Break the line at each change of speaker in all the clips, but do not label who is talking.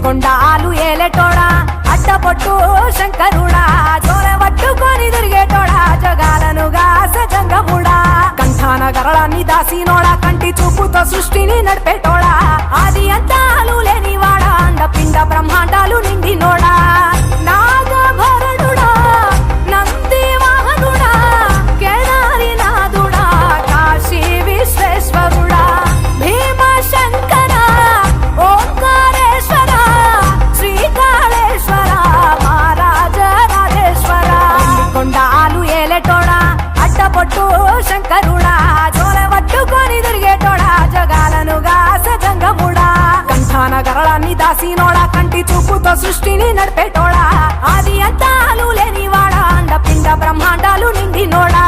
కొండాలు ఏలేటోడా అడ్డపొట్టు శంకరుడా జోల పట్టుకొని తిరిగేటోడా జగాలను గాసజంగముడా కంఠాన గరళాన్ని దాసినోడా కంటి చూపుతో సృష్టిని నడిపేటోడా ఆది అంతాలు లేనివాడా అండపిండ బ్రహ్మాండాలు నిండినోడా నాగభరణుడా నంది వాహనుడా కేదారి నాథుడా కాశీ విశ్వేశ్వరుడా భీమ శంకర ఓంకారేశ్వర శ్రీకాళేశ్వర మహారాజ రాజేశ్వర కొండాలు ఏలేటోడా అడ్డపొట్టు శంకరుడా జోల పట్టుకొని తిరిగేటోడా జగాలను గాసజంగముడా కంఠాన గరళాన్ని దాసినోడా కంటి చూపుతో సృష్టిని నడిపేటోడా ఆది అంతాలు లేనివాడా అండపిండ బ్రహ్మాండాలు నిండినోడా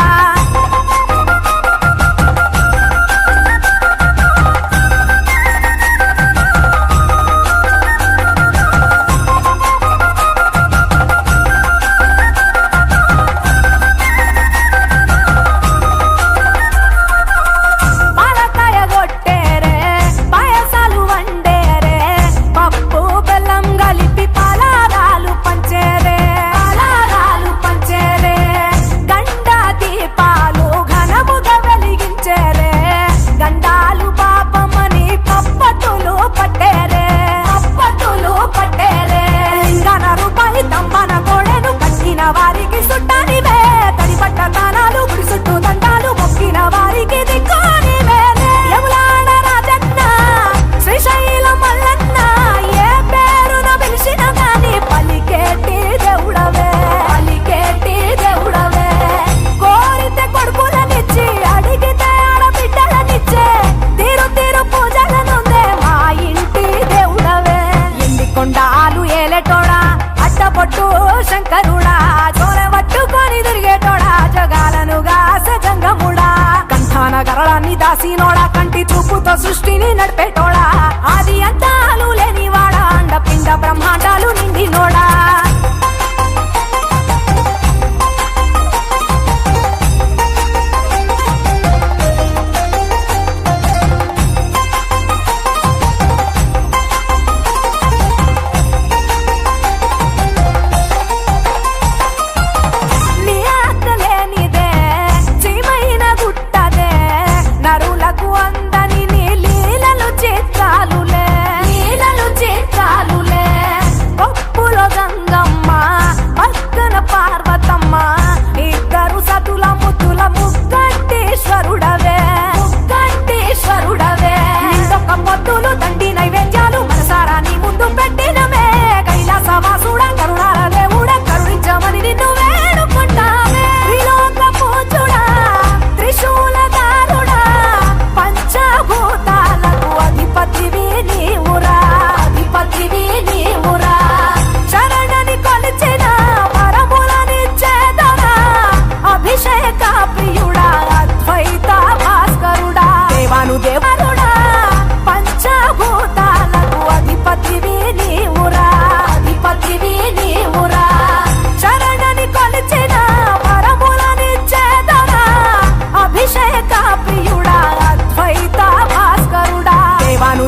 వారికి సుట్టానివే తడి పట్ట తానాలు గుడి చుట్టూ దండాలు మొక్కిన వారికి దిక్కునివే యములాడ రాజన్న శ్రీశైలం మల్లన్న ఏ పేరున పిలిచిన గాని పలికేటి దేవుడవే కోరితే కొడుకులనిచ్చి అడిగితే ఆడబిడ్డలనిచ్చే తీరు తీరు పూజలనుందే మా ఇంటి దేవుడవే ఎండి కొండాలు ఏలేటోడా అడ్డపొట్టు శంకరుడా జోల పట్టుకొని తిరిగేటోడా జగాలను గాసజంగముడా కంఠాన గరళాన్ని దాసినోడా కంటి చూపుతో సృష్టిని నడిపేటోడా ఆది అంతాలు లేనివాడా అండపిండ బ్రహ్మాండాలు నిండినోడా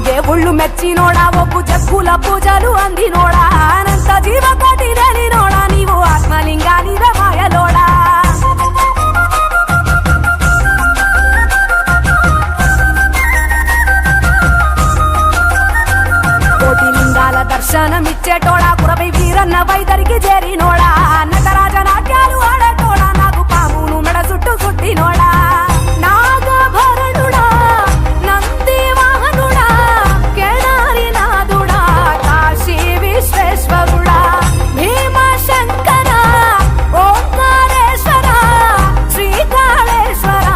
దేవుళ్ళు మెచ్చినోడా ఒప్పు జగ్గుల పూజలు అందినోడా అనంత జీవకోటి లేనినోడా నీవు ఆత్మలింగాని మాయలోడా కోటి లింగాల దర్శనమిచ్చేటోడా కురవై వీరన్న వైదరికి చేరినోడా నటరాజ నాట్యాలు ఆడటోడా నాకు పామును మెడ చుట్టూ కుట్టినోడా నాగభరణుడా నంది వాహనుడా కేదారి నాథుడా కాశీ విశ్వేశ్వరుడా భీమ శంకర ఓంకారేశ్వర శ్రీకాళేశ్వర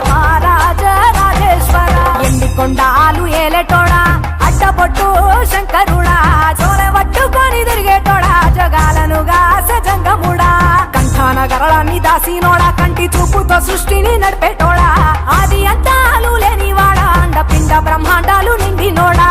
మహారాజ రాజేశ్వర ఏలేటోడా అడ్డపొట్టు శంకరుడా చోరె పట్టుకొని తిరిగేటోడా జగాలను గాసె జంగముడా కంఠాన గరళాన్ని దాసినోడా కంటి చూపుతో సృష్టిని నడిపేటోడా ఆది అంతాలు లేనివాడా అండ పిండ బ్రహ్మాండాలు నిండినోడా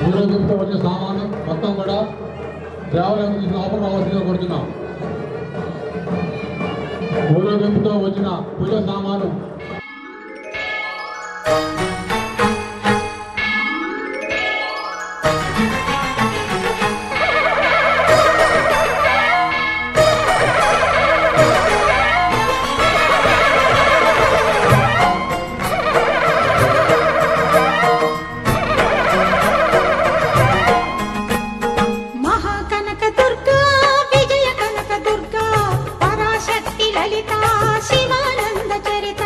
ఊరేగింపుతో వచ్చే సామాను మొత్తం కూడా ట్రావెల్ లోపల రావాల్సిందిగా కొడుతున్నాం. ఊరేగింపుతో వచ్చిన పూజ సామాను
మహాకనక దుర్గా విజయ కనక దుర్గా పరాశక్తి లలిత శివానంద చరిత.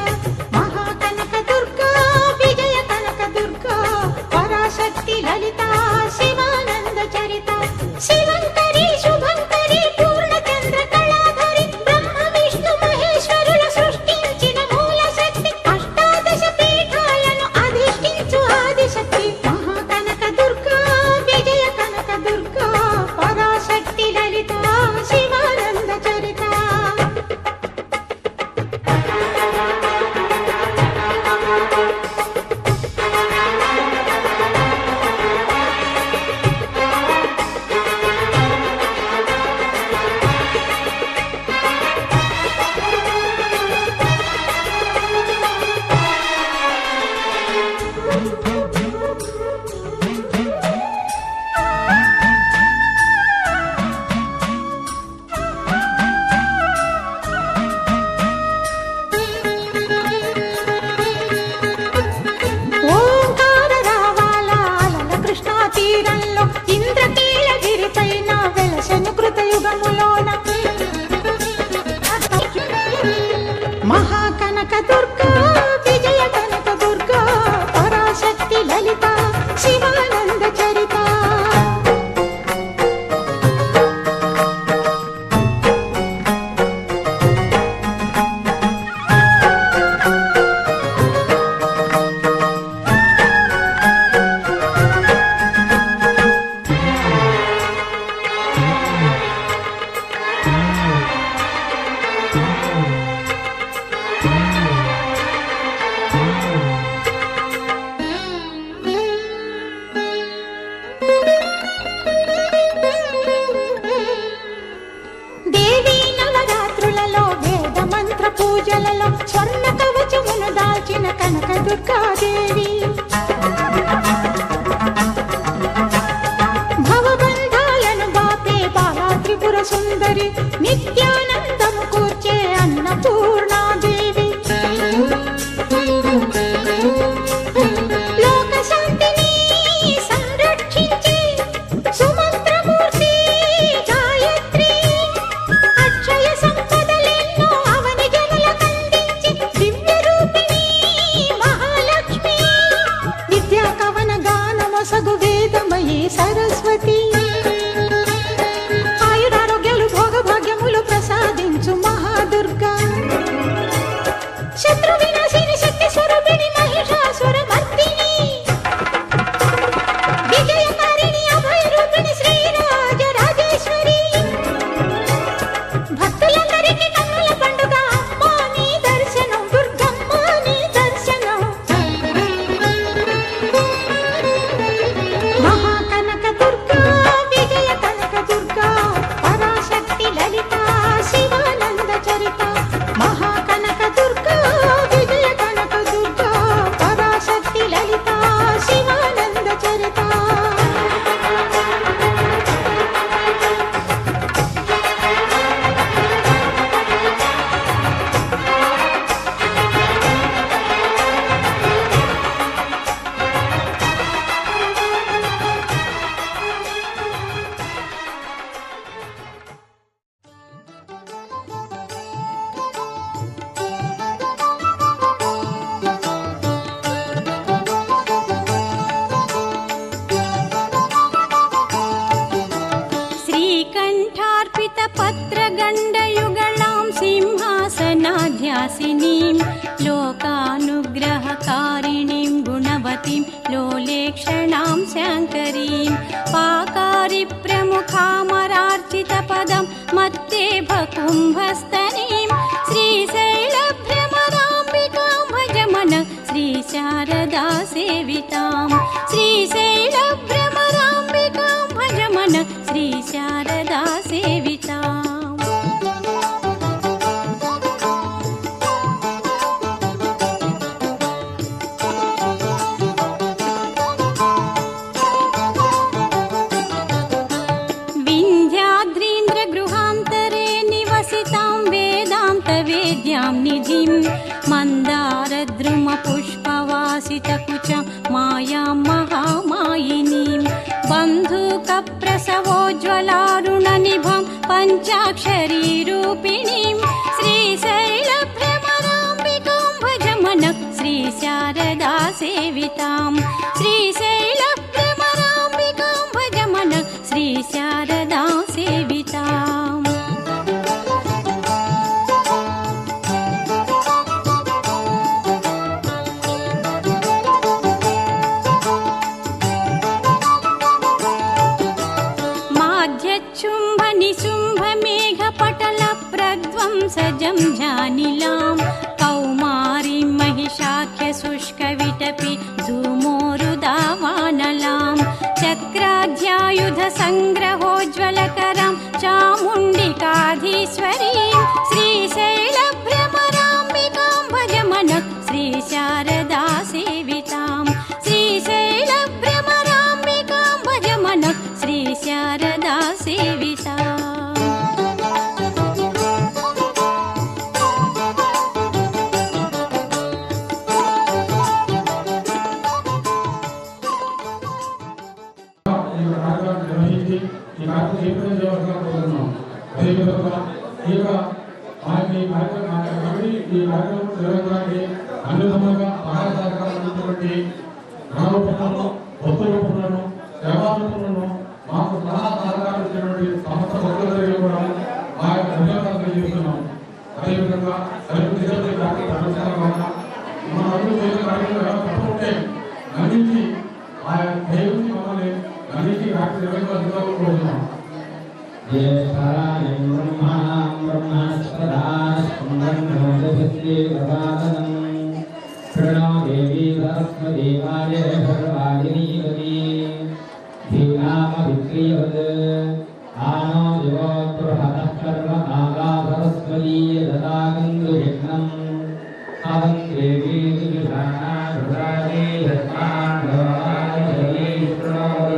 పూజలలో స్వర్ణ కవచమును దాల్చిన కనక దుర్గాదేవి భవబంధాలను బాపే బాలా త్రిపుర సుందరి నిత్యానందము కూర్చే అన్నపూర్ణాదేవి లోక శాంతిని సంరక్షించే సుమంత్రమూర్తి గాయత్రి అక్షయ సంపదలెన్నో అవని జనులకందించి దివ్య రూపిణి మహాలక్ష్మి విద్యా కవన గానమొసగు వేదమయీ సరస్వతి ఆయురారోగ్యాలు భోగభాగ్యములు ప్రసాదించు మహాదుర్గా. पत्रगण्डयुगलां सिंहासनाध्यासिनीं लोकानुग्रहकारिणीं गुणवतीं लोलेक्षणां शङ्करीं पाकारिप्रमुखामरार्चितपदं मत्तेभकुम्भस्तनीं श्रीशैलभ्रमराम्बिकां भजमन श्रीशारदा सेवितां श्रीशैलभ्रमराम्बिकां भजमन श्रीशारदा सेविताम् विन्ध्याद्रीन्द्रगृहान्तरे निवसितां वेदान्तवेद्यां निधिं मन्दारद्रुमपुष्पवासितकुचं मायां महामायिनीं बन्धुकप्रसवोज्ज्वलारुणनिभं पञ्चाक्षरीरूपिणीं श्रीशैलभ्रमराम्बिकां भजमन श्रीशारदा सेवितां श्रीशैलभ्रमराम्बिकां भजमन श्रीशारदा सेविताम् माध्यच्छुम्भनिशुम्भमेघपटलप्रध्वंसजं जानिलां कौमारीं महिषाख्यशुष्कविटपि धूमोरुदावानलां चक्राध्यायुधसङ्ग्रहोज्ज्वलकरां चामुण्डिकाधीश्वरीं श्रीशैलभ्रमराम्बिकां भजमन श्रीशारदा सेवितां श्रीशैलभ्रमराम्बिकां भजमन श्रीशारदा सेविताम्
ఈ కార్యక్రమం చేపట్టిన చేయవలసిన కోరుతున్నాం. అదేవిధంగా ఈ కార్యక్రమం నిర్వహించడానికి అన్ని విధములుగా సహాయ సహకారాలు అందించినటువంటి ధన రూపంలో, వస్తు రూపంలోను, సేవా రూపంలోను మాకు సలహా సహకారం ఇచ్చినటువంటి సంస్థ భక్తులందరికీ కూడా ఆ యొక్క ధన్యవాదాలు తెలియజేస్తున్నాం. అదేవిధంగా మన అడుగు చేసే కార్యక్రమం తప్పుకుంటే అందించి ఆ దేవుని మమ్మల్ని అందించి కార్యక్రమం నిర్వహించాల్సిందిగా కోరుతున్నాం.
प्रणो देवी सरस्वतीवाय सर्वादिनीवती धीनामभिक्रियवत् आनो दिवोत्तरहतः कर्म नागा सरस्वती ददागन्धुयज्ञम् अहं देवी विशाखा रुद्रादे यस्मान् भवाय देवी प्रणोत्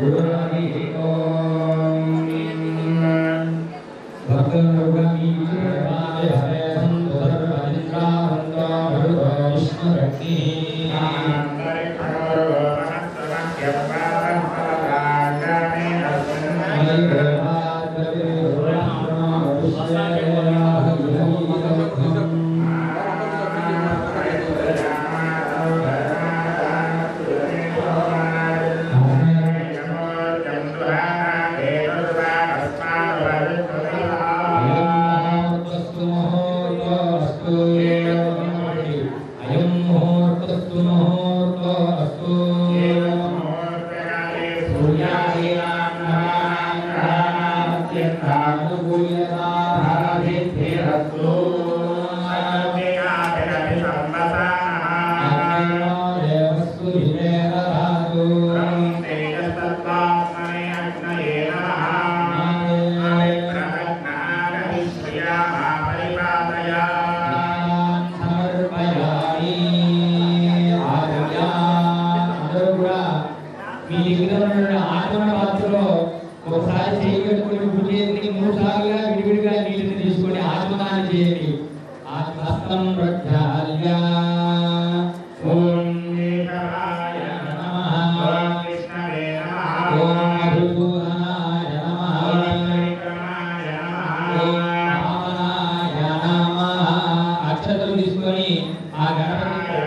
गुरुरभिः ॐ भक्तरुगमी विश्वमाय हरे ఒకసారి చేయగలుగుతున్న భుజేంద్రుని 3 సార్లుగా విడివిడిగా నీటిని తీసుకొని ఆత్మదానం చేయండి. ఆత్మస్తం ప్రజ్ఞాల్య ఓం ఏకరాయ నమః ఓం కృష్ణవే నమః ఓం మధుసూదనాయ నమః ఓం త్రికరణాయ నమః ఓం వామనాయ నమః. అక్షతలు తీసుకొని ఆ గణపతికి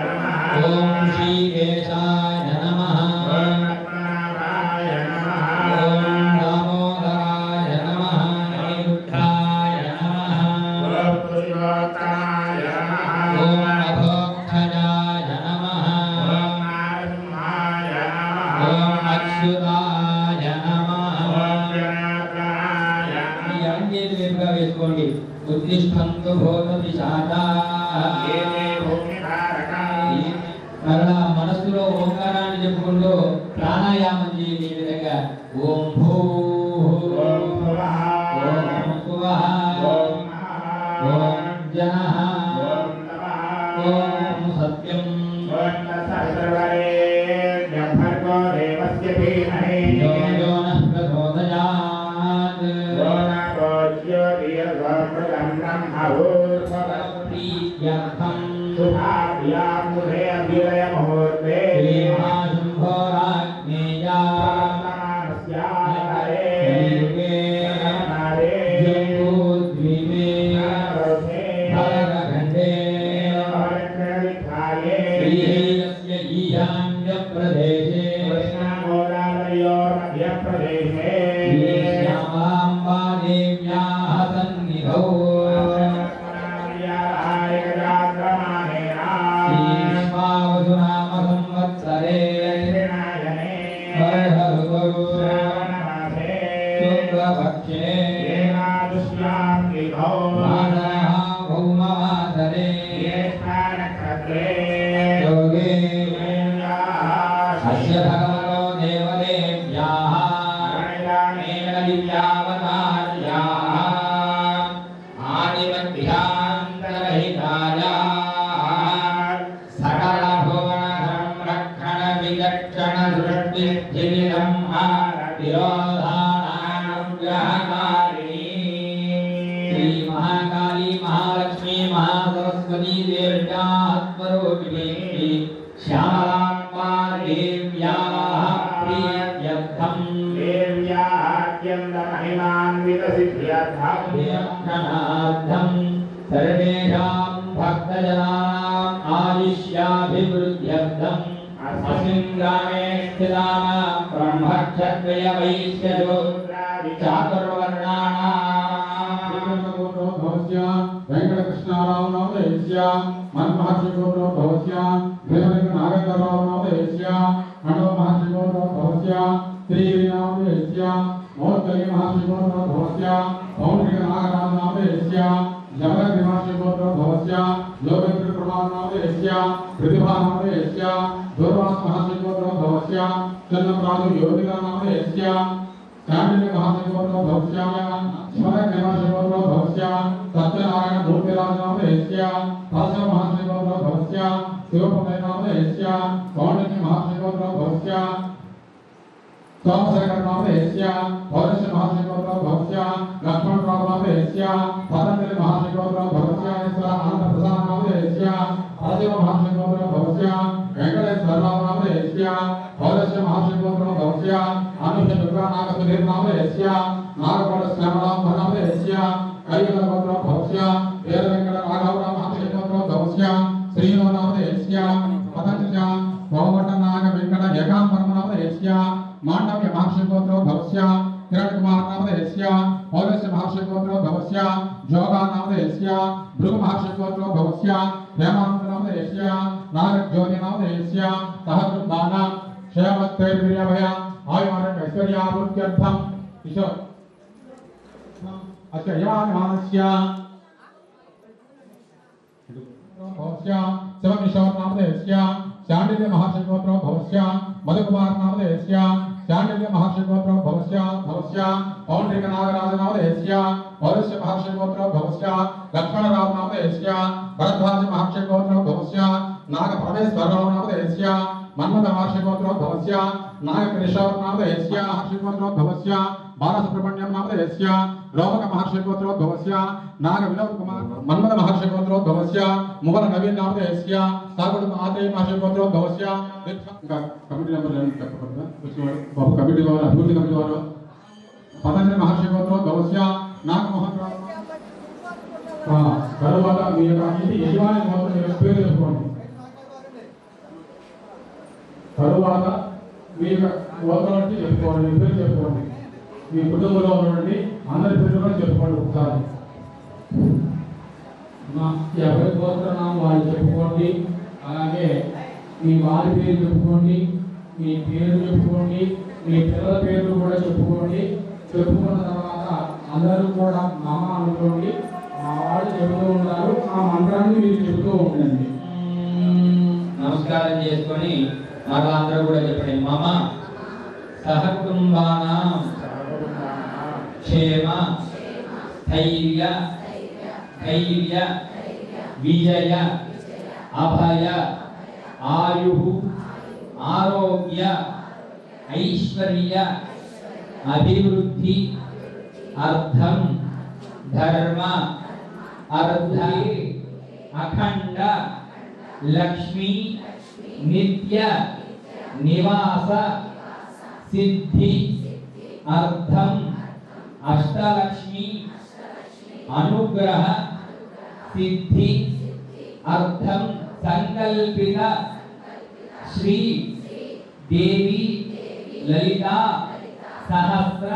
ఓం శ్రీకేశాయ నమః ఓం పద్మనాభాయ నమః ఓం దామోదరాయ నమః మనస్సులో ఓంకారాన్ని చెప్పుకుంటూ ప్రాణాయామం చేయండి. ఈ విధంగా ఓం భూ ఓం భువః ఓం జనః ఓం సత్యం యో నః ప్రచోదయాత్ ప్రీత్యర్థం శ్రీమహాశంభోరాజ్ఞేయా జంబూద్వీపే భరతఖండే శ్రీశైలస్య ఈశాన్య ప్రదేశే శ్యామాంబా దేవ్యాః సన్నిధౌ శ్రీష్మావసునామ సంవత్సరే వర్షఋతౌ శుక్లపక్షే మాఘः భౌమవాసరే యోగే అస్య భగవతో దేవదేవ్యాः మేఘదివ్యావతార్యాः ఆదిమధ్యాంతరహితాయాः సకలభువనసంరక్షణ విచక్షణ దృష్టిస్థిరం తిరోధానానుగ్రహకారిణీ శ్రీ మహాకాళీ మహాలక్ష్మీ మహాసరస్వతీ దేవ్యాः స్వరూపిణీ శ్యామలాంబా దేవ్యాः ప్రీత్యర్థం క్షణార్థం సర్వేషాం భక్తజనానాం ఆయుష్యాభివృద్ధ్యర్థం అస్మిన్ గ్రామే స్థితానాం బ్రహ్మక్షత్రియ వైశ్యశూద్ర చాతుర్వర్ణానాం
వెంకటకృష్ణారావు నామదేశ్య మన్మహర్షి గోత్రో భవస్య భీమలింగ నాగేంద్రరావు నామదేశ్య మండవ మహర్షి గోత్రో భవస్య శ్రీగిరి నామదేశ్య మోత్కలి మహర్షి గోత్రో భవస్య పౌండ్రిక నాగరాజ నామదేశ్య జమదగ్ని మహర్షి గోత్రో భవస్య యోగేంద్ర ప్రమాణ నామదేశ్య ప్రతిభా నామదేశ్య దూర్వాస మహర్షి గోత్రో భవస్య చంద్రరాజు యోగిక నామదేశ్య శాండిల్య మహర్షి గోత్రో భవస్య శివదగ్ని మహర్షి గోత్రో భవస్య సత్యనారాయణ మూర్తిరాజ నామదేశ్య పరశుర మహర్షి గోత్రో భవస్య శివపదయ నామదేశ్య పౌండ్రిక మహర్షి గోత్రో భవస్య సోమశేఖర నామదేశ్య పౌరుష మహర్షి గోత్రో భవస్య లక్ష్మణరావు నామదేశ్య పతంజలి మహర్షి గోత్రో భవస్య ఆనంద ప్రసాద నామదేశ్య పరశివ మహర్షి గోత్రో భవస్య వెంకటేశ్వరరావు నామదేశ్య పౌరుష మహర్షి గోత్రో భవస్య అనుష దుర్గా నాగ సుధీర్ నామదేశ్య నాగపడ శ్యామరావు నామదేశ్య కైగల గోత్రో భవస్య వీర వెంకట రాఘవరావు మహర్షి గోత్రో భవస్య శ్రీనో నామదేశ్య పతంజలి కోమట నాగ వెంకట ఏకాంబరం నామదేశ్య मांडव्य महर्षि गोत्रो भवस्य किरण कुमार नामदेश्य पौलस्य महर्षि गोत्रो भवस्य जोगा नामदेश्य भृगु महर्षि गोत्रो भवस्य हेमंत नामदेश्य नारद ज्योति नामदेश्य सहस्रदान क्षेमस्थैर्वीर्यभय आयुर्मार्ग ऐश्वर्याभिवृद्ध्यर्थम ईश्वर अस्य यामानस्य भवस्य शिवकिशोर नामदेश्य शांडिल्य महर्षि गोत्रो भवस्य मधुकुमार नामदेश्य शांडिल्य महर्षि गोत्रो भवस्य पौंड्रिक नागराज नामदेश्य पौरुष्य महर्षि गोत्रो भवस्य लक्ष्मणराव नामदेश्य भरद्वाज महर्षि गोत्रो भवस्य नाग परमेश्वरराव नामदेश्य मन्मथ महर्षि गोत्रो भवस्य नाग कृष्ण नामदेश्य महर्षि गोत्रो भवस्य बालसुब्रह्मण्यम नामदेश्य लोमक महर्षि गोत्रो भवस्य नाग विनोद कुमार मन्मथ महर्षि गोत्रो भवस्य मुगल नवीन नामदेश्य सागुड़ आत्रेय महर्षि गोत्रो भवस्य कमिटी नंबर बाबू कमिटी वाला अभिवृद्धि कमिटी वाला पतंजलि महर्षि गोत्रो भवस्य नाग मोहन తర్వాత మీ యొక్క యజమాని మొత్తం మీరు పేరు చెప్పుకోండి. తరువాత మీ యొక్క గోత్రం నుంచి చెప్పుకోండి, మీ పేరు చెప్పుకోండి. మీ కుటుంబంలో ఉన్నటువంటి అందరి పేరు కూడా చెప్పుకోండి ఒకసారి. ఎవరి గోత్రనామం వాళ్ళు చెప్పుకోండి. అలాగే మీ వారి పేరు చెప్పుకోండి, మీ పేరు చెప్పుకోండి, మీ పిల్లల పేర్లు కూడా చెప్పుకోండి. చెప్పుకున్న తర్వాత అందరూ కూడా మామ అనుకోండి. మా వాళ్ళు చెబుతూ ఉంటారు, ఆ మంత్రాన్ని మీరు చెబుతూ ఉండండి. నమ
నమస్కారం చేసుకొని మరలా అందరూ కూడా చెప్పండి. మమ సహకుటుంబానాం క్షేమ ధైర్య విజయ అభయ ఆయు ఆరోగ్య ఐశ్వర్య అభివృద్ధి అర్థం ధర్మ అర్థ అఖండ లక్ష్మీ నిత్య నివాస సిద్ధి అర్థం అష్టలక్ష్మి అనుగ్రహ సిద్ధి అర్థం సంకల్పిత శ్రీ దేవి లలిత సహస్ర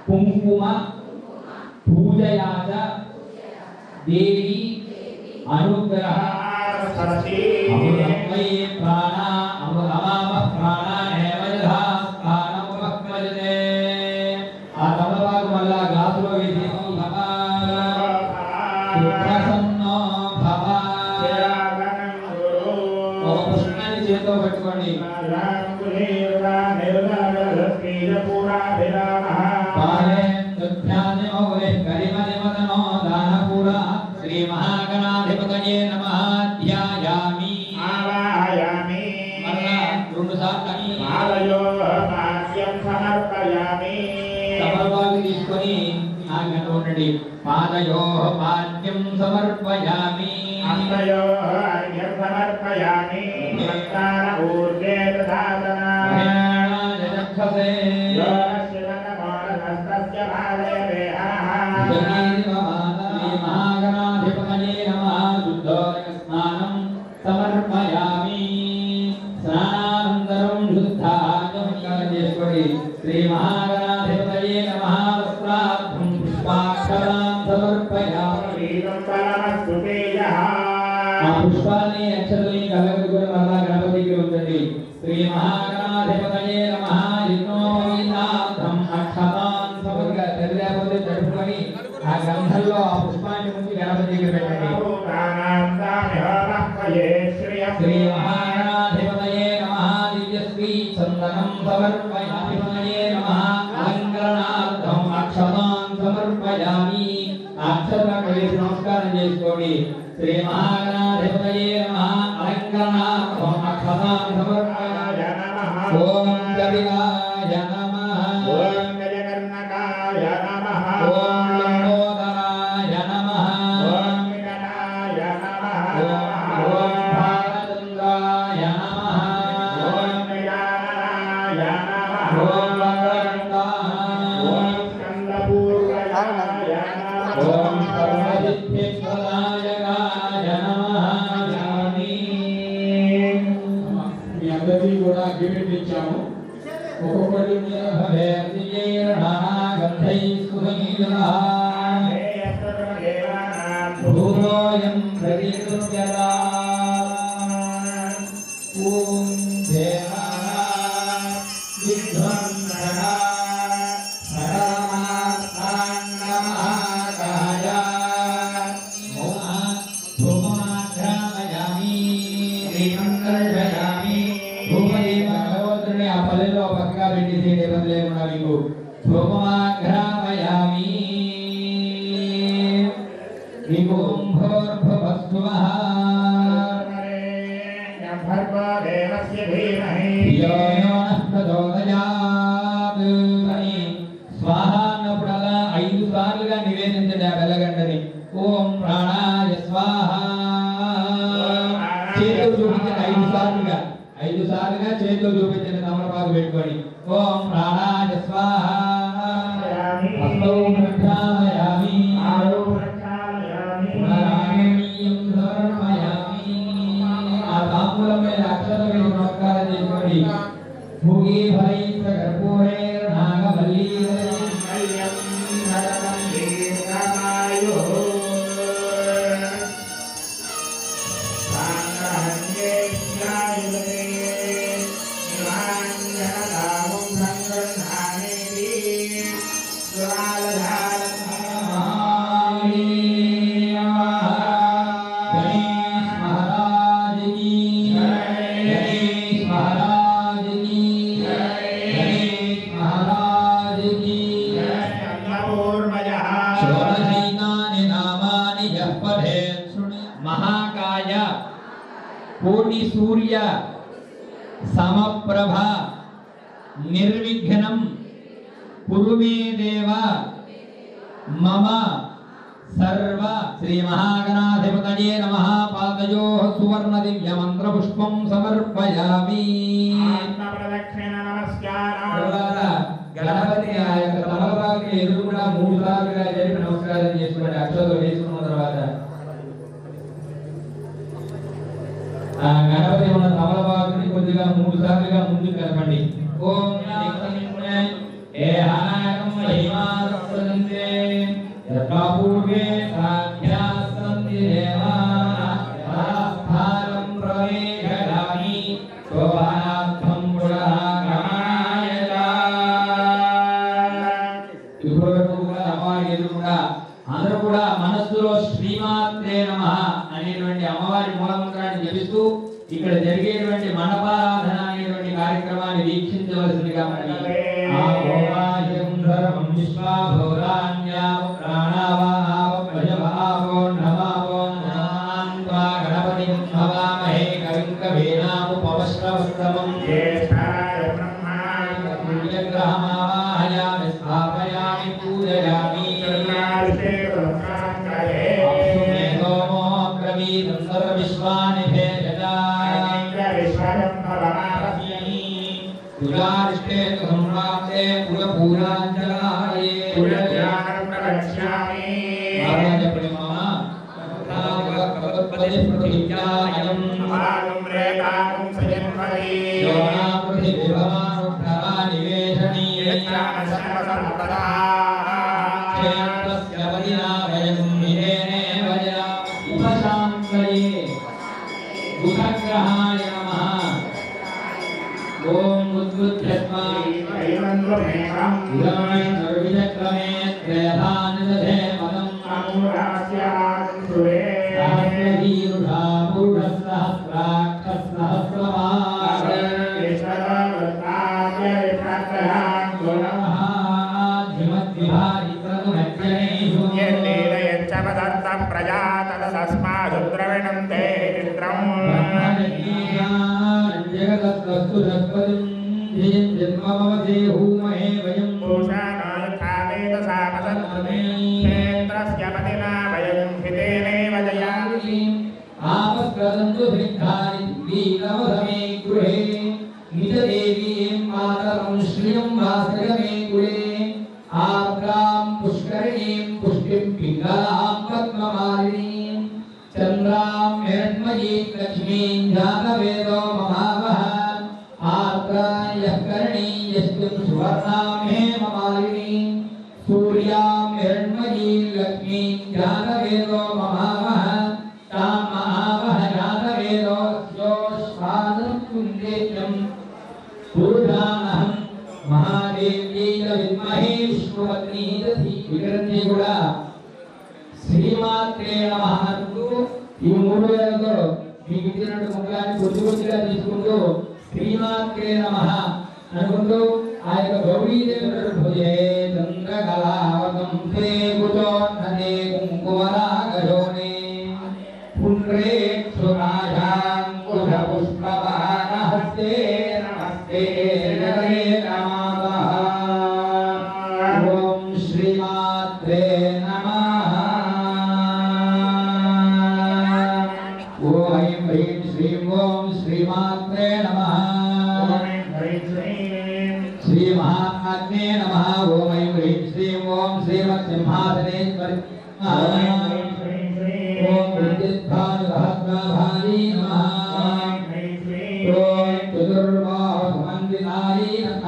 కుంకుమ పూజయాచ దేవి అనుగ్రహ అమృతమయే ప్రాణ అమృతమామ ప్రాణ హేమజా స్థానముపక్మజతే. ఆ తమలపాకు మళ్ళా గ్లాసులో వేసి సుప్రసన్నో భవ. ఒక పుష్పాన్ని చేతితో పట్టుకోండి. శ్రీ మహాగణాధిపతయే నమః ధ్యాయామి ఆవాహయామి. మళ్ళా 2 సార్లు మాలయో పాద్యం సమర్పయామి. తమలపాకు తీసుకొని ఆజ్ఞతో ఉండండి. పాదయో పాద్యం సమర్పయామి హస్తయో అర్ఘ్యం సమర్పయామి. నమస్కార ఊర్జే దదాతన జనక్షసే సమర్పయామి. స్నానానంతరం శుద్ధాచమస్కారం చేసుకోండి. శ్రీ మహాగణాధిపతయే నమః వస్త్రార్థం పుష్పాక్షరాం సమర్పయామి. ఆ పుష్పాన్ని అక్షరాన్ని కలగలుగుని మరలా గణపతికి ఉంచండి. శ్రీ మహాగణాధిపతయే నమః యజ్ఞోపవీతార్థం అక్షతాం సమర్పయ. తెలియకపోతే జరుపుకొని ఆ గ్రంథంలో ఆ పుష్పాన్ని ముంచి గణపతికి పెట్టండి. శ్రీ మహాగణాధిపతయే నమః దివ్యశ్రీ చందనం సమర్పయామి. నమః అలంకరణార్థం అక్షతాం సమర్పయామి. అక్షతలకు వేసి నమస్కారం చేసుకోండి. శ్రీ మహాగణాధిపతయే నమః అలంకరణార్థం అక్షతాం సమర్పయామి. ఓం కవిలాయ నమః. ఓం గజకర్ణకాయ నమః. ఓం లంబోదరాయ నమః. ఓం వికటాయ నమః. ఓం భారచంద్రాయ నమః. ఓం గజాననాయ నమః. ఓం వక్రతుండాయ. ఓం స్కందపూర్వయాయ నమః. ఓం సర్వసిద్ధిప్రదాయకాయ నమః.
మీ అందరికీ కూడా గిఫ్ట్ ఇచ్చాము. ఒక్కొక్కటి
భూమోయం ప్రతికృత్యదా. ఓం దేవా విధ్వంసః సకలమాత్మాన్నమహాకాయ భూమాగ్రామయామి శ్రీమంగళయామి. భూమదేవ భగవంతుడిని ఆ పల్లెలో పక్కగా పెట్టేసి ఇబ్బంది లేకుండా మీకు భూమాగ్రామయామి. మీకు భూర్భువస్సువః ధియో యో నః ప్రచోదయాత్ అని స్వాహా అన్నప్పుడల్లా 5 సార్లుగా నివేదించండి ఆ బెల్లగడ్డని. ఓం ప్రాణాయ స్వాహ. చేతులు చూపించండి 5 సార్లుగా. 5 సార్లుగా చేతులు చూపించండి. తమలపాకు పెట్టుకొని ఓం ప్రాణాయ స్వాహ. హస్తౌ ప్రక్షాళయామి. పునరాగమనీయం సమర్పయామి. ఆ తాంబూలం మీద అక్షతలు వేసి నమస్కారం చేసుకోండి. భూగి ఫలైః కర్పూరైర్నాగవల్లీరై గణేష్ మహారాజ్ की సూర్య సమప్రభ నిర్విఘ్నం కురు మే దేవ మమ సర్వ శ్రీ మహాగణాధిపతయే నమః పాదయోః సువర్ణ దివ్య మంత్ర పుష్పం సమర్పయామి. గణపతి ఆ యొక్క తమలపాకుని ఎదురుకుండా 3 సార్లుగా జరిపి నమస్కారం చేసుకోండి. అక్షతలు వేసుకున్న తర్వాత ఆ గణపతి ఉన్న తమలపాకుని కొద్దిగా 3 సార్లుగా ముందుకు కలపండి. ఓం ఏహాయం మహిమాత్మనంతే యత్పూర్వే సాధ్యాసంతి దేవాః ప్రవేశయామి శోభనార్థం పునః అందరూ కూడా మనస్సులో శ్రీమాత్రే నమః అనేటువంటి అమ్మవారి మూలమంత్రాన్ని జపిస్తూ ఇక్కడ జరిగేటువంటి మండపారాధన అనేటువంటి కార్యక్రమాన్ని వీక్షించవలసిందిగా మనవి. ఆభోవాయం ధర్మం విశ్వాభోరాన్యావ ప్రాణావావ ప్రజవావో నమావో నాన్వా గణపతిం భవామహే కవిం కవీనాముపవశ్రవస్తమం జ్యేష్ఠాయ బ్రహ్మాయ పుణ్యగ్రహమావాహయామి స్థాపయామి పూజయామి. విశ్వాని పూజారిష్టే సంప్రాప్తే పురపూరాంజలాయే పురజ్ఞానం ప్రవక్ష్యామి. భగవత్పదే ప్రతిజ్ఞాయం ఆగం రేకాం సజన్మది యోనా పృథివిభవానుద్ధరా నివేశనీ యజ్ఞాన సర్వసంపదా క్షేత్రస్య పరిణామయం విదేనే వజన ఉపశాంతయే బుధగ్రహాయ నమః. ఓం ఉద్భుత్యస్మాయ్ ఐవంద్రమేకం ఉదాయ సర్విచక్రమే త్రేధానిదధే పదం అనురాస్యాం సురే సహస్రధీరుషా పురుషసహస్రాక్ష సహస్రవాహ విశ్వవత్తాయ విప్రత్రయాం గుణః ధిమద్విహారి ప్రమునజ్జనేషు యన్నేలయచ్చ పదత్తం ప్రజాతద తస్మాదుద్రవిణంతే చిత్రం జగదస్తు జగపతిం ధియం జన్మమవదే హూమహే వయం భూషానాథావేద సామసత్మే క్షేత్రస్య పతినా వయం హితేనేవ జయామి. ఆపస్కదంతు సిద్ధాని వీరమధమే గృహే నిజదేవీం మాతరం శ్రియం వాసగమే కులే ఆర్ద్రాం పుష్కరిణీం పుష్టిం పింగళాం పద్మమాలినీం చంద్రాం హిరణ్మయీం లక్ష్మీం జాతవేదో మమావహ ఆర్ద్రాయః కరణీయస్తుం సువర్ణాం హేమమాలినీం సూర్యాం హిరణ్మయీం లక్ష్మీం జాతవేదో మమావహ తాం మహావహ జాతవేదో స్యోష్వాదం కుందేశం పురుషామహం మహాదేవ్యై విద్మహే విష్ణుపత్ని విగ్రహం కూడా శ్రీమాత్రే నమః అంటూ ఈ 3 వేలతో మీకు ఇచ్చినట్టు ముఖాన్ని కొద్దిగా తీసుకుంటూ శ్రీమాత్రే నమః అనుకుంటూ ఆ యొక్క గౌరీదేవి భుజే చంద్రకళావతం తే కుచోన్నదే కుంకుమరాగశోనే పుండ్రేక్షురాజాంకుశ పుష్పవానహస్తే నమస్తే నరే నమః. ఓం శ్రీమాత్రే నమః. ఓం ఐం హ్రీం శ్రీం ఓం శ్రీమాత్రే నమః. శ్రీ మహాత్మ్నే నమః. ఓం ఐం హ్రీం శ్రీం ఓం శ్రీమత్సింహాసనేశ్వరి ఓం విద్యుద్భానుసహస్రాభారీ నమః. ఓం చతుర్బాహుమండితారీ నమః.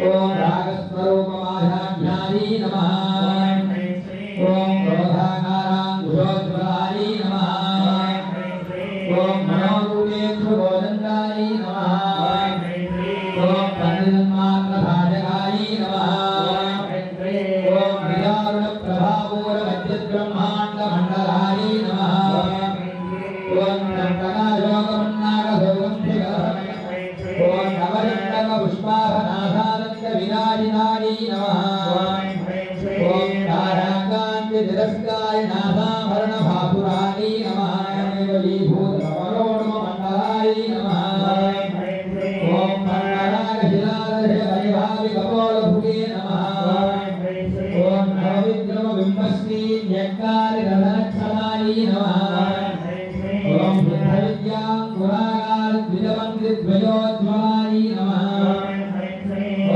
ఓం రాగస్వరూపమాధాభ్యారీ నమః. ఓం క్రోధాకారాంకుశోజ్వలారీ నమః. ఓం మనోరూపేక్షుభోజంతారీ నమః. ఓం పండితన్మాత్రభాజకారీ నమః. ఓం విదారుణ ప్రభావోరమధ్యబ్రహ్మాండ మండలారీ నమః. ఓం ప్రకాశోకమన్నాగసౌగంధికరం. ఓం నవరంగ పుష్పాభనాథానంద విరాజితారీ నమః. ఓం తారాకాంతి తిరస్కాయ నాథాభరణ భాసురారీ నమః. భూత द्विजवन्द्विद्वयोज्ज्वलायै नमः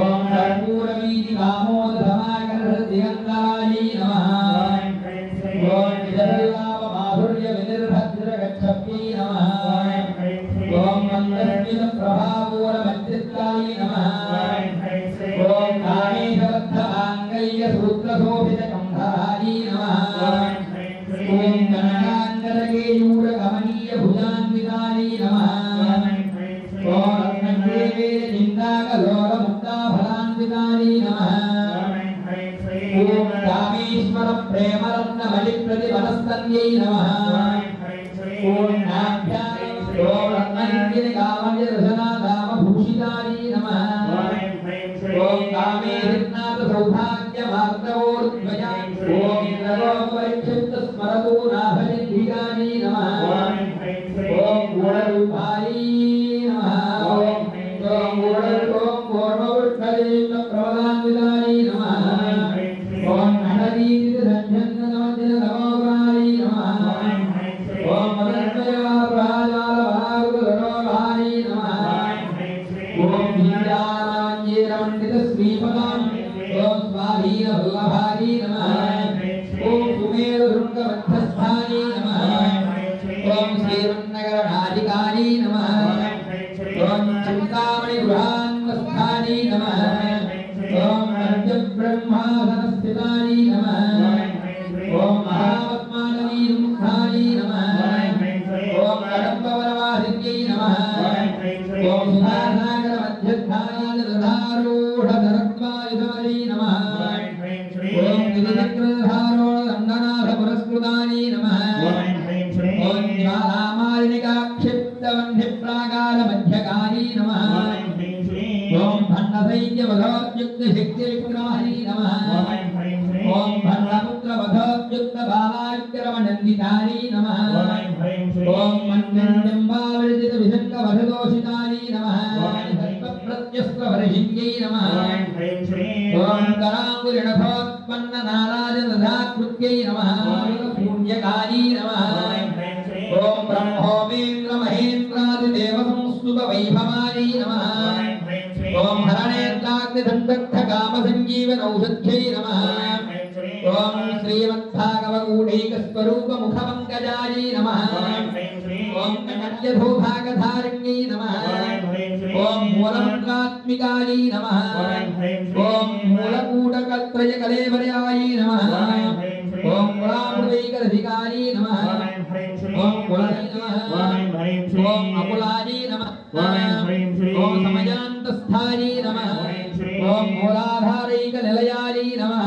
ओम कर्पूरवीति कामोदधमाकर्षदिगन्धायै नमः ओम विदर्लाभमाधुर्यविनिर्भद्रगच्छप्यै नमः ओम मन्दस्मितप्रभापूरमज्जित्तायै नमः ओम कामेशबद्धआङ्गल्यसूत्रशोभितकण्ठायै नमः ओम कनकाङ्गलकेयूरकमनीयभुजान्वितायै नमः ओम रत्नदेवेन्द्राकलोलमुक्ताफलान्वितायै नमः ओम कामेश्वरप्रेमरत्नबलिप्रतिवनस्तन्यै नमः ओम नाभ्यां ओम रत्नगिरिकामण्यदशनाधामभूषितायै नमः ओम कामेशनाथसौभाग्यमार्दवोर्ध्वजा ओम इन्द्रलोकपरिक्षिप्तस्मरतो नाभजिद्धिकायै नमः ओम गुणरूपायै नमः ओम पूर्णवृक्षदेवप्रवदान्वितायै नमः ओम नटदीर्घसञ्जन्ननमदिननमोग्रायै नमः ओम मदन्मयवाप्राजालवरागुरुगणोभायै नमः ओम नीलाञ्जीरमण्डितश्रीपदाम् ओम स्वाधीनवल्लभायै नमः ओम सुमेरुशृङ्गमध्यस्थायै नमः ओम श्रीरन्नगरनादिकायै नमः ओम चिन्तामणिगृहान्वस्थायै नमः ओम मध्यब्रह्मासनस्थितायै नमः ओम महापद्मानवीमुखायै नमः ओम कदम्बवनवासिन्यै नमः ओम सुधासागरमध्यस्थायै दधारूढधरत्वायुधायै नमः ओम विधिचक्रधारोदण्डनाथपुरस्कृतायै नमः ओम ज्वालामालिनिकाक्षिप्तवह्निप्राकारमध्यकायै नमः ओम भण्डसैन्यवधोद्युक्तशक्तिविक्रमायै नमः ओम भण्डपुत्रवधोद्युक्तबालाक्रमनन्दितायै नमः ओम मन्यञ्जम्बाविरचितविशङ्कवधदोषितायै नमः सर्वप्रत्यस्त्रवर्षिण्यै नमः ओम कराङ्गुलिनभोत्पन्ननाराजनधाकृत्यै नमः पुण्यकायै नमः ओम ब्रह्मोमेन्द्रमहेन्द्रादिदेवसंस्तुतवैभवायै नमः ओम हरणेन्द्राग्निदण्डक्थकामसञ्जीवनौषध्यै नमः ओम श्रीमद्भागवगूढैकस्वरूपमुखपङ्कजायै नमः ओम कमल्यधूभागधारिण्यै नमः ओम मूलमन्त्रात्मिकायै नमः ओम मूलकूटकत्रयकलेवर्यायै नमः ओम मूलामृतैकरधिकायै नमः ओम कुलायै नमः ओम अकुलायै नमः ओम समयान्तस्थायै नमः ओम मूलाधारैकनिलयायै नमः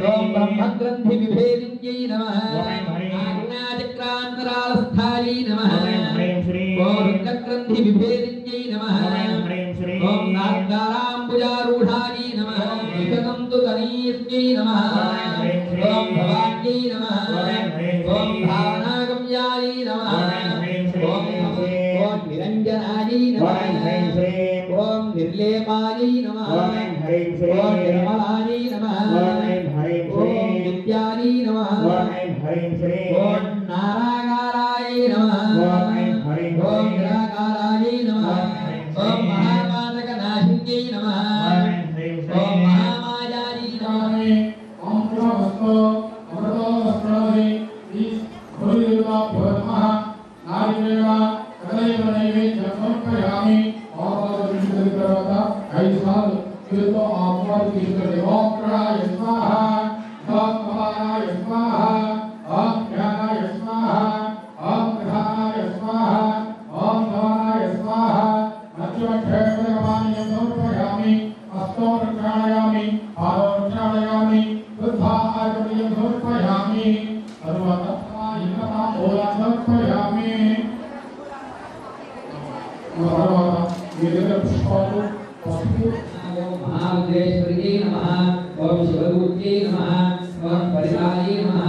ओम ब्रह्मग्रन्थिविभेदिन्यै नमः आज्ञाचक्रान्तरालस्थायै नमः ओम रुद्रग्रन्थिविभेदिन्यै नमः ओम नागाराम्बुजारूढायै नमः विशतं तु तनीर्यै नमः ओम भवान्यै नमः ओम भावनागम्यायै नमः ओम निरञ्जनायै नमः ओम निर्लेपायै नमः ओम निर्मलायै नमः ओम विद्यायै नमः ओम नारागारायै नमः ओम निराकारायै नमः ओम महापातकनाशिन्यै नमः ओम महामायायै नमः
ओम कृष्णवस्तो अमृतोऽस्त्रादि भूरिदेवताभ्योर्नमः नारिकेला कदलीफलनैवेद्यं समर्पयामि आपादविशुद्धिकरवता ऐसाद् कीर्तो आपादविशुद्धि ओम ग्रहाय स्वाहा ओम कपालाय स्वाहा ओम ज्ञानाय स्वाहा ओम ग्रहाय स्वाहा ओम भवानाय स्वाहा मध्यमक्षेत्रगमान्यं समर्पयामि हस्तो रक्षालयामि पादौ रक्षालयामि बुद्धा आगमयं समर्पयामि सर्वतत्त्वायिनतां समर्पयामि
महामुद्रेश्वर्यै नमः ओम शिवदूत्यै नमः ओम परिवारै नमः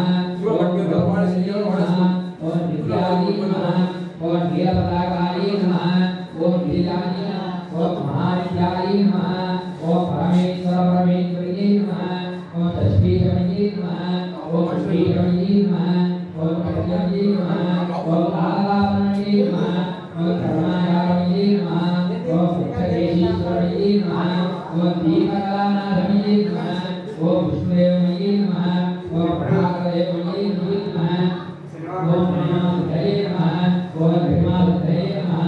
ओम ब्रह्मण्यै नमः ओम विद्यायै नमः ओम नीलपताकायै नमः ओम नीलायै नमः ओम महाविद्यायै नमः ओम परमेश्वरयै नमः ओम तस्मीरमयै नमः ओम श्रीरमयै नमः ओम कल्यायै नमः ओम आलापनयै नमः ओम धर्माय नमः ओम वृक्षकेशीश्वरये नमः ओम दीपकलानाथमये नमः ओम विष्णुदेवमये नमः ओम प्रणाकदेवमये नमः ओम नमः ओम भीमासुतये नमः ओम भीमासुतये नमः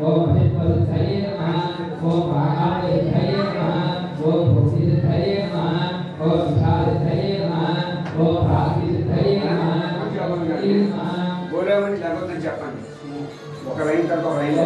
ओम भीष्मसुतये नमः ओम भागादेवये नमः ओम भुक्तिसुतये नमः ओम विशालसुतये नमः ओम भाग्यसुतये नमः
గోదావరి లేకపోతే చెప్పండి ఒక లైన్ తర్వాత ఒక లైన్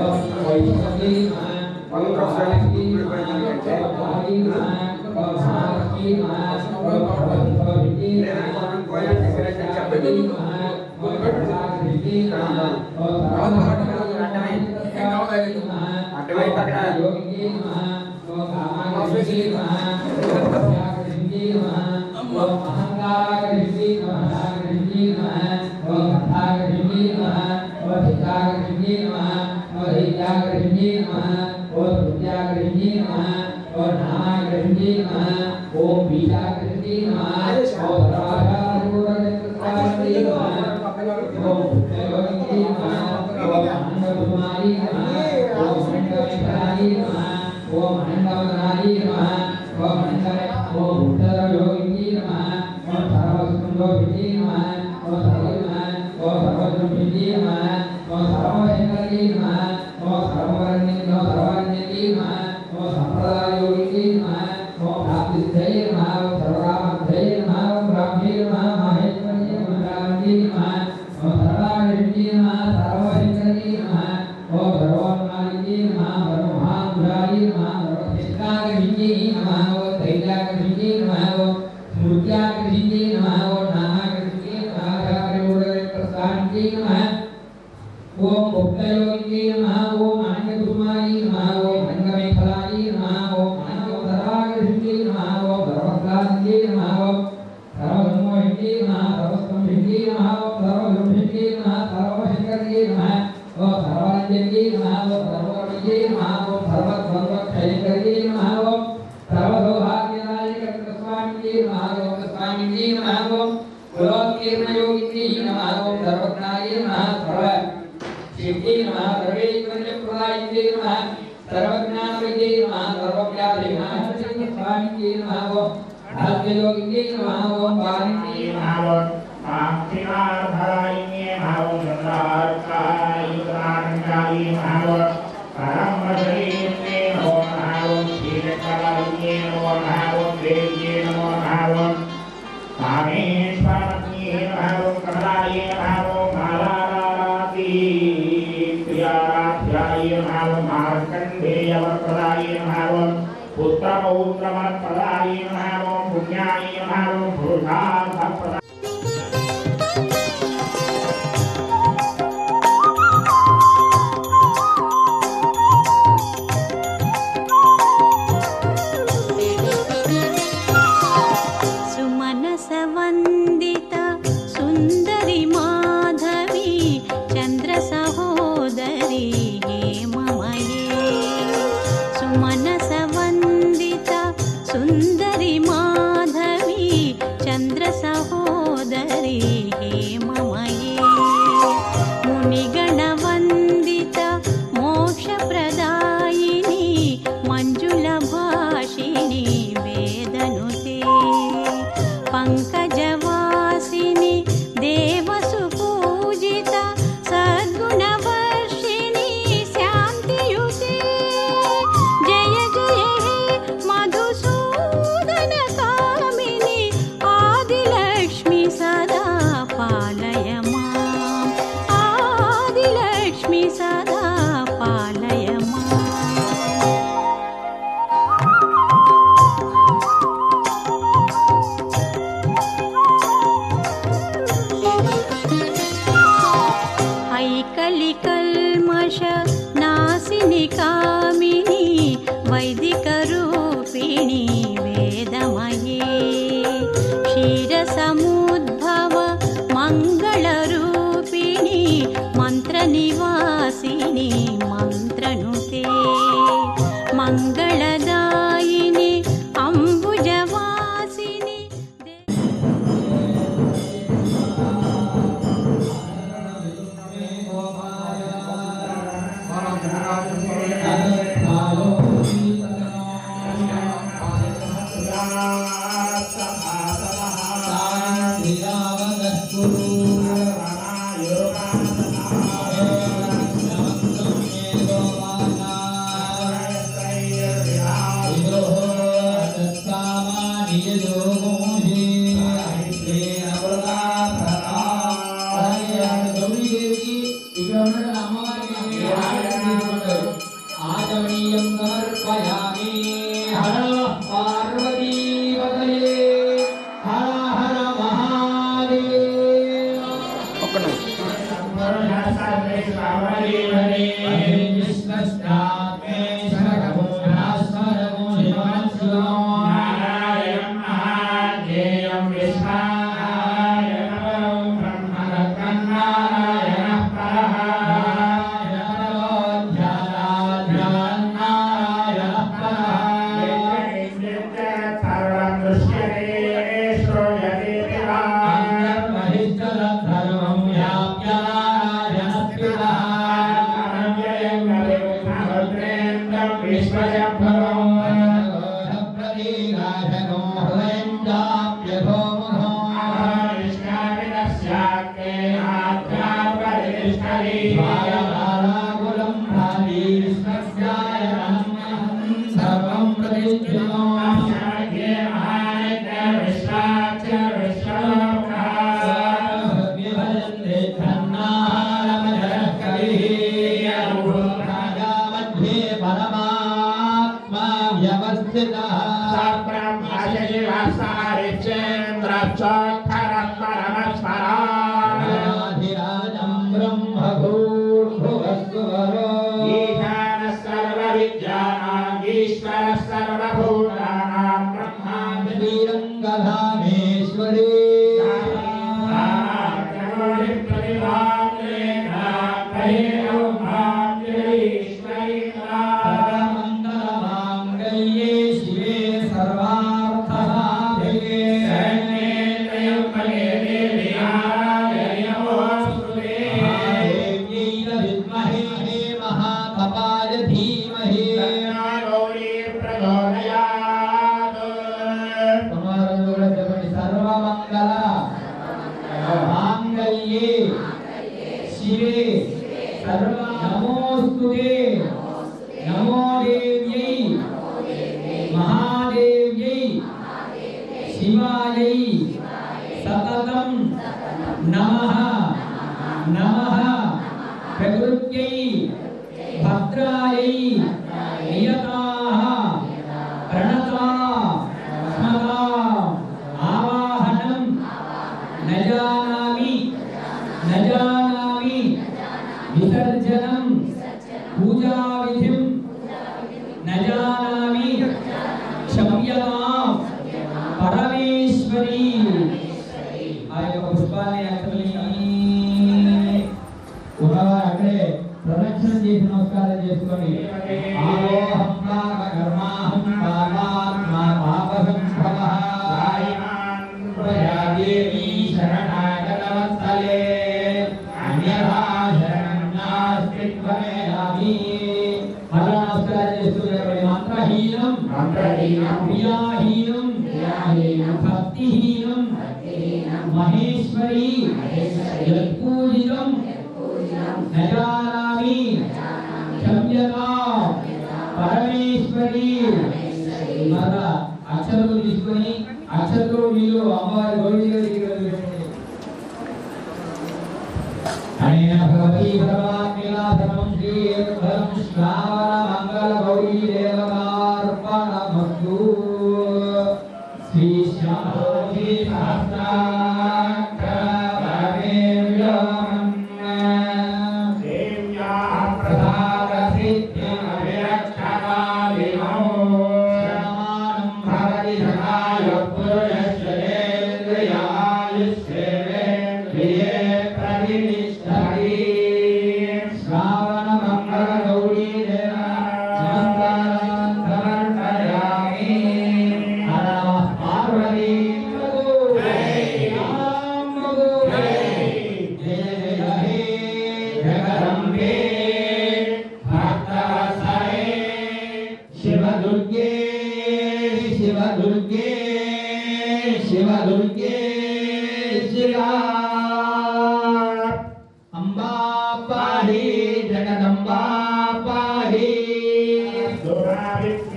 Hare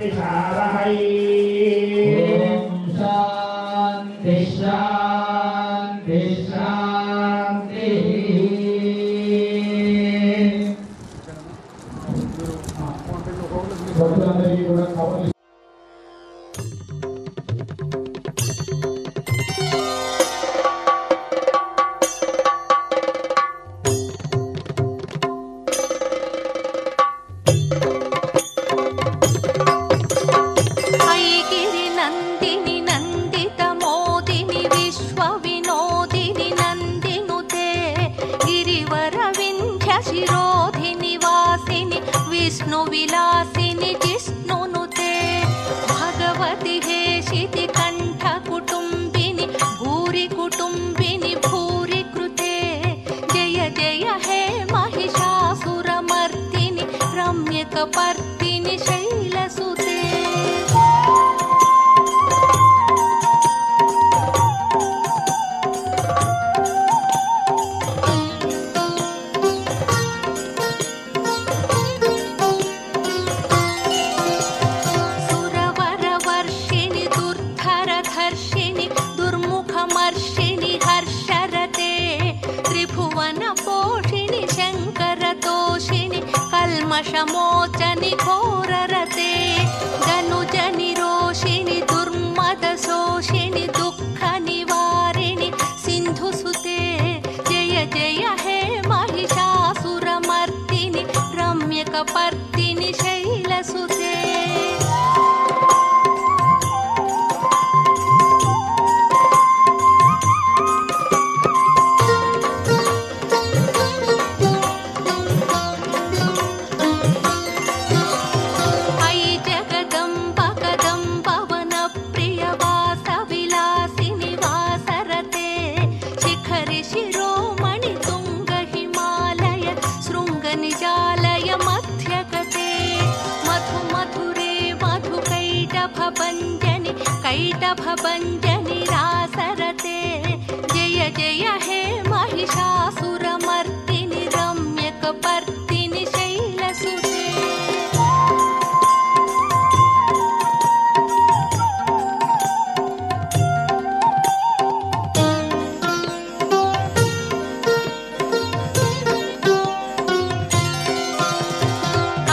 विशालहै
ओम शांति शांति शांति
భక్తులందరికీ కూడా కబుర్లు
ऐगिरि नन्दिनि नन्दित मोदिनि विश्व विनोदिनि नन्दिनुते गिरिवर विन्ध्य शिरोधिनि वासिनि विष्णु विलासिनि जिष्णुनुते भगवति हेशिति कण्ठ कुटुम्बिनि भूरि कुटुम्बिनि भूरि कृते जय जय हे महिषासुरमर्दिनि रम्यकपर्दिनि शैलसुते सुरवरवर्षिणि दुर्धरधर्षिणि दुर्मुखमर्षिणि हर्षरते त्रिभुवनपोषिणि शङ्करतोषिणि कल्मषमोचनि घोररते धनुजनिरोषिणि दुर्मदशोषिणि दुःखनिवारिणि सिन्धुसुते जय जय हे महिषासुरमर्दिनि रम्यकपर्दिनि शैलसुते ऐ जगदम्ब कदम्बवनप्रियवासविलासिनि वासरते शिखरि शिरोमणि तुङ्गहिमालय शृङ्गनिजालय मध्यगते मधु मधुरे मधुकैटभभञ्जनि कैटभभञ्जनि रासरते जय जय हे महिषासुरमर्दिनि रम्यकपर्दिनि शैलसुते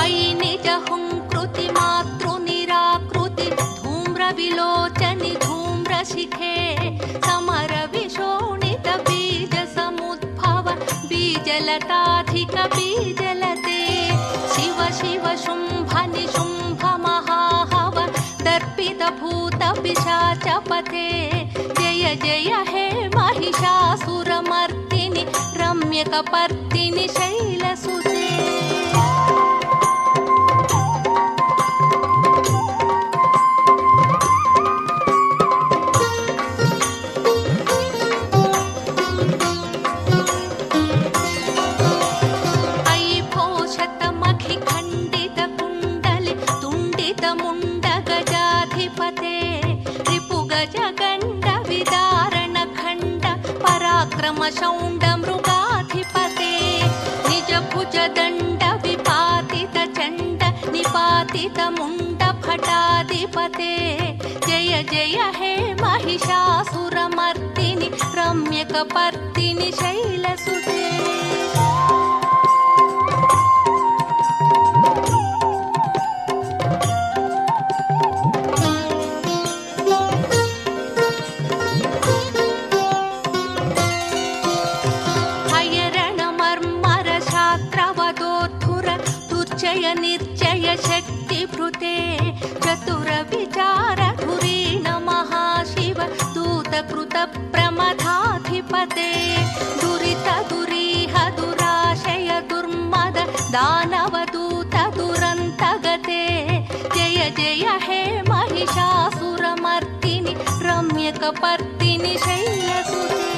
ऐ निजहुङ्कृति मातृनिराकृति धूम्रविलोचनि धूम्रशिखे समरविशोणित बीजसमुद्भव बीजलताधिक बीजलते शिव शिव शुम्भ निशुम्भ महाहव दर्पितभूत पिशाचपते जय जय हे महिषासुरमर्दिनि रम्यकपर्दिनि शैलसुते ऐ भोषतमखिखण्डितकुण्डलि तुण्डितमुण्डगजाधिपते रिपुगजगण्डविदारणखण्ड पराक्रमशौण्डमृगाधिपते निजभुजदण्डविपातितचण्ड निपातितमुण्डभटाधिपते जय जय हे महिषासुरमर्दिनि रम्यकपर्दिनि शैलसुते हयरणमर्मर शात्रवदोद्धुर दुर्जय निर्जय शक्तिभृते चतुरविचारधुरीण महाशिव दूतकृतप्रमथाधिपते दुरितदुरीह दुराशय दुर्मद दानवदूत दुरन्तगते जय जय हे महिषासुरमर्दिनि रम्यकपर्दिनि शैलसुते